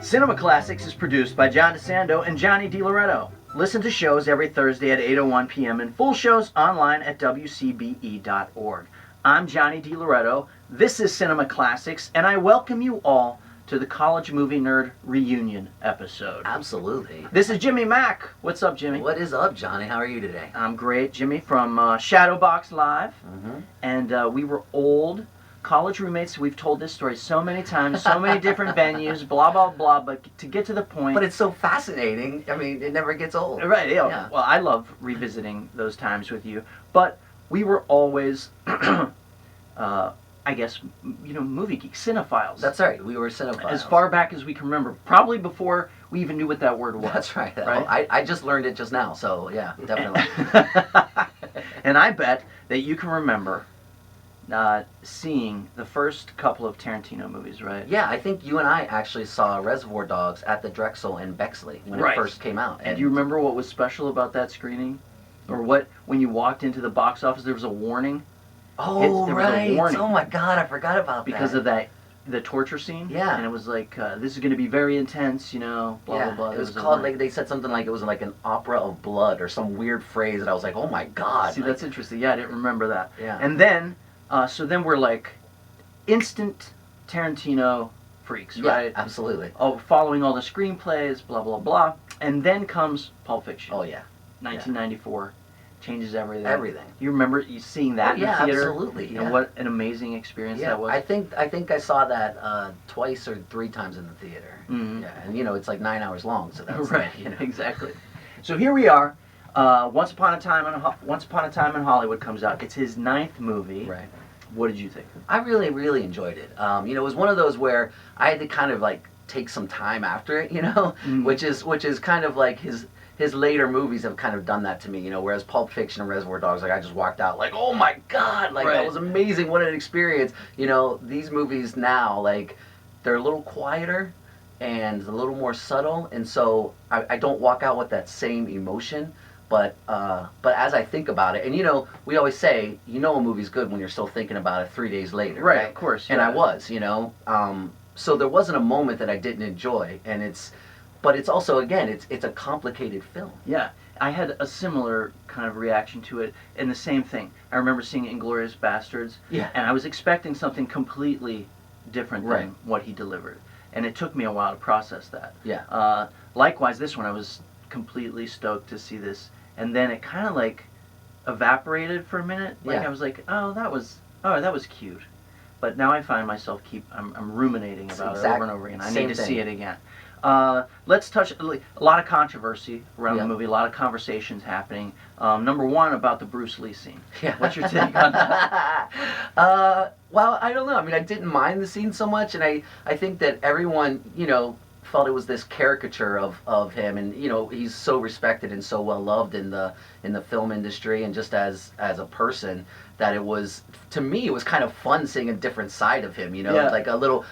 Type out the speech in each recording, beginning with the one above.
Cinema Classics is produced by John DeSando and Johnny DiLoretto. Listen to shows every Thursday at 8:01 p.m. and full shows online at WCBE.org. I'm Johnny DiLoretto. This is Cinema Classics, and I welcome you all to the College Movie Nerd Reunion episode. Absolutely. This is Jimmy Mack. What's up, Jimmy? What is up, Johnny? How are you today? I'm great, Jimmy, from Shadowbox Live. Mm-hmm. And we were old college roommates. We've told this story so many times, so many different venues, blah, blah, blah. But to get to the point... But it's so fascinating. I mean, it never gets old. Right. Yeah. Well, I love revisiting those times with you. But we were always... I guess, movie geeks, cinephiles. That's right. We were cinephiles. As far back as we can remember. Probably before we even knew what that word was. That's right. Right? I just learned it just now, so yeah, definitely. And I bet that you can remember seeing the first couple of Tarantino movies, right? Yeah, I think you and I actually saw Reservoir Dogs at the Drexel in Bexley when it first came out. And do you remember what was special about that screening? Or when you walked into the box office, there was a warning? Oh, there right. was a warning. Oh, my God, I forgot about because that. Because of the torture scene? Yeah. And it was like, this is going to be very intense, blah, blah, blah. It was called, like, they said something like it was like an opera of blood or some weird phrase, and I was like, oh, my God. See, that's interesting. Yeah, I didn't remember that. Yeah. And then, so then we're like instant Tarantino freaks, right? Yeah, absolutely. Oh, following all the screenplays, blah, blah, blah. And then comes Pulp Fiction. Oh, yeah. 1994. Changes everything. Everything. You remember seeing that in the theater? Absolutely. You know what an amazing experience that was. I think I saw that twice or three times in the theater. Mm-hmm. Yeah, and it's like 9 hours long, so that's right. Exactly. So here we are. Once Upon a Time in Hollywood comes out. It's his 9th movie. Right. What did you think? I really, really enjoyed it. It was one of those where I had to kind of like take some time after it, Mm-hmm. which is kind of like his later movies have kind of done that to me, whereas Pulp Fiction and Reservoir Dogs, like I just walked out like, oh my God, like that was amazing, what an experience. These movies now, like they're a little quieter and a little more subtle, and so I don't walk out with that same emotion, but as I think about it, and we always say, a movie's good when you're still thinking about it 3 days later, right? Of course. Yeah. And I was, so there wasn't a moment that I didn't enjoy, but it's also, again, it's a complicated film. Yeah, I had a similar kind of reaction to it, and the same thing. I remember seeing Inglourious Basterds, and I was expecting something completely different than what he delivered, and it took me a while to process that. Yeah. Likewise, this one, I was completely stoked to see this, and then it kind of like evaporated for a minute. Like I was like, oh, that was cute, but now I find myself I'm ruminating about it over and over again. I need to see it again. Let's touch a lot of controversy around the movie, a lot of conversations happening. Number one, about the Bruce Lee scene. Yeah. What's your take on that? Well, I don't know. I mean, I didn't mind the scene so much, and I think that everyone, felt it was this caricature of him, and he's so respected and so well loved in the film industry and just as a person, that it was, to me, it was kind of fun seeing a different side of him, like a little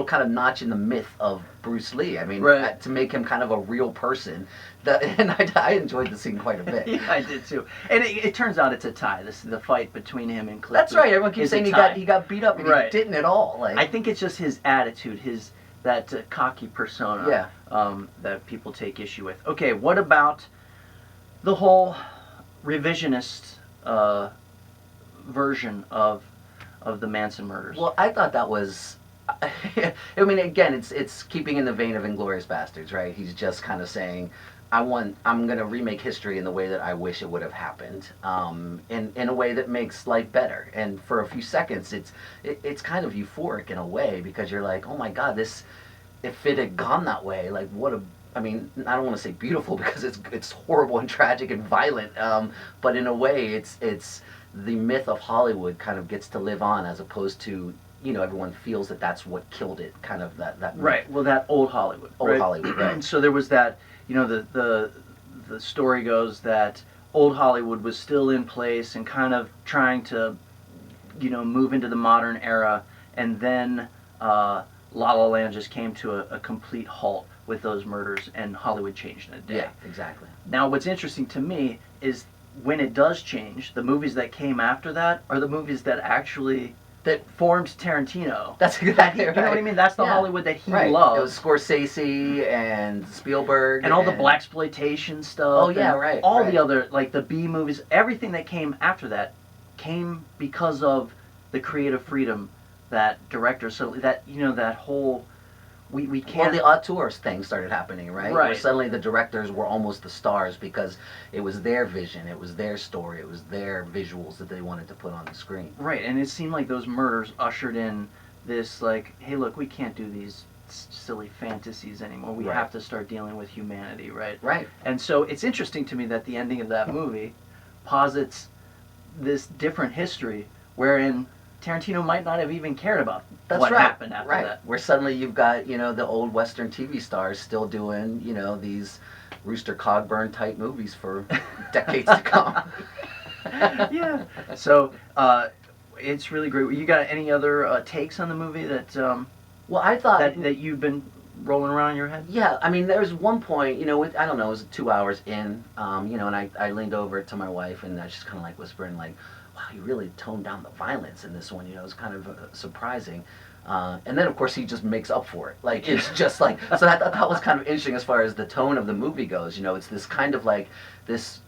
kind of notch in the myth of Bruce Lee. I mean, to make him kind of a real person. And I enjoyed the scene quite a bit. Yeah, I did too. And it turns out it's a tie. The fight between him and Cliff. That's right. Everyone keeps saying he got beat up, and he didn't at all. Like, I think it's just his attitude, that cocky persona that people take issue with. Okay, what about the whole revisionist version of the Manson murders? Well, I thought that was... I mean, again, it's keeping in the vein of Inglourious Basterds, right? He's just kind of saying, I'm going to remake history in the way that I wish it would have happened, in a way that makes life better. And for a few seconds, it's kind of euphoric in a way, because you're like, oh my God, if it had gone that way, like I mean, I don't want to say beautiful, because it's horrible and tragic and violent, but in a way, it's the myth of Hollywood kind of gets to live on, as opposed to, everyone feels that that's what killed it, kind of that myth. Right. Well, that old Hollywood. Hollywood, right. So there was that, the story goes that old Hollywood was still in place and kind of trying to, move into the modern era, and then La La Land just came to a complete halt with those murders, and Hollywood changed in a day. Yeah, exactly. Now, what's interesting to me is when it does change, the movies that came after that are the movies that actually that formed Tarantino. That's exactly right. You know what I mean? That's the Yeah. Hollywood that he Right. loves. It was Scorsese and Spielberg and all the blaxploitation stuff. Oh yeah, and right. All right. the other, like the B movies, everything that came after that came because of the creative freedom that directors. So that that whole we can't. Well, the auteurs thing started happening, right? Right. Where suddenly the directors were almost the stars because it was their vision, it was their story, it was their visuals that they wanted to put on the screen. Right, and it seemed like those murders ushered in this, like, hey, look, we can't do these silly fantasies anymore. We Right. have to start dealing with humanity, right? Right. And so it's interesting to me that the ending of that movie posits this different history wherein Tarantino might not have even cared about That's what right. happened after right. that. Where suddenly you've got, the old Western TV stars still doing, these Rooster Cogburn type movies for decades to come. Yeah. So it's really great. You got any other takes on the movie that Well, I thought that you've been rolling around in your head? Yeah, I mean, there's one point, I don't know, it was 2 hours in, and I leaned over to my wife and I was just kind of like whispering, like, wow, you really toned down the violence in this one, it was kind of surprising. And then, of course, he just makes up for it. Like, it's just like, so I thought that was kind of interesting as far as the tone of the movie goes, it's this kind of like, this,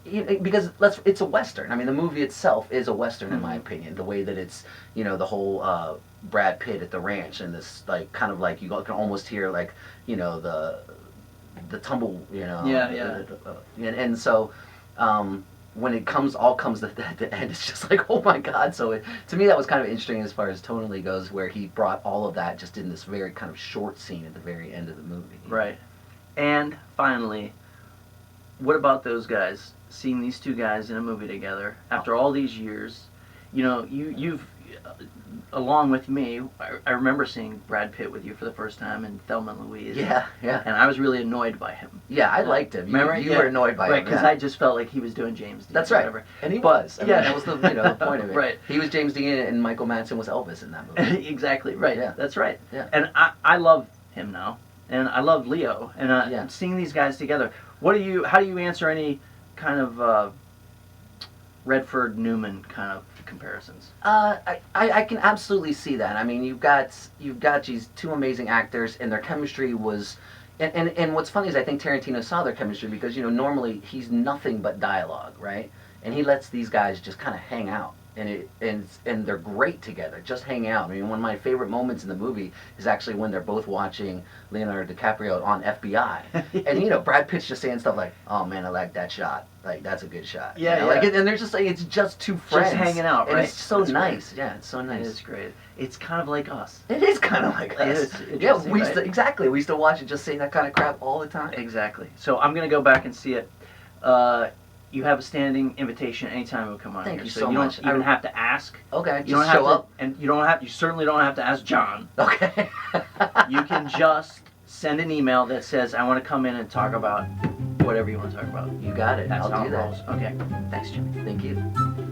because it's a Western. I mean, the movie itself is a Western, in my opinion, the way that it's, the whole Brad Pitt at the ranch and this, like, kind of like, you can almost hear, like, the tumble, Yeah. And so, when it all comes at the end, it's just like, oh my God. So to me, that was kind of interesting as far as tonally goes, where he brought all of that just in this very kind of short scene at the very end of the movie. Right. And finally, what about those guys? Seeing these two guys in a movie together after all these years, you've along with me. I remember seeing Brad Pitt with you for the first time in Thelma and Louise. Yeah. And I was really annoyed by him. Yeah, I liked him. Remember? You were annoyed by him. Right, because I just felt like he was doing James Dean. That's right. Whatever. And he was. I mean, that was the the point of it. Right. He was James Dean and Michael Madsen was Elvis in that movie. Exactly. Right. Yeah. That's right. Yeah. And I love him now, and I love Leo, and seeing these guys together. How do you answer any kind of Redford Newman kind of comparisons? I can absolutely see that. I mean, you've got these two amazing actors, and their chemistry was, and what's funny is I think Tarantino saw their chemistry because normally he's nothing but dialogue, right? And he lets these guys just kind of hang out. And they're great together, just hang out. I mean, one of my favorite moments in the movie is actually when they're both watching Leonardo DiCaprio on FBI, and Brad Pitt's just saying stuff like, "Oh man, I like that shot. Like that's a good shot." Yeah, Like, and they're just like, it's just two friends just hanging out, right? and it's so That's nice. great. Yeah, it's so nice. It is great. It's kind of like us. It is kind of like us. It's Yeah, interesting, we used to, right? exactly. We used to watch and just say that kind of crap all the time. Exactly. So I'm gonna go back and see it. You have a standing invitation anytime we come on Thank here. you So so you much. don't even have to ask. Okay, You don't just have show to, up. and you certainly don't have to ask John. Okay. You can just send an email that says, I want to come in and talk about whatever you want to talk about. You got it. That's I'll how do it that. rolls. Okay. Thanks, Jimmy. Thank you.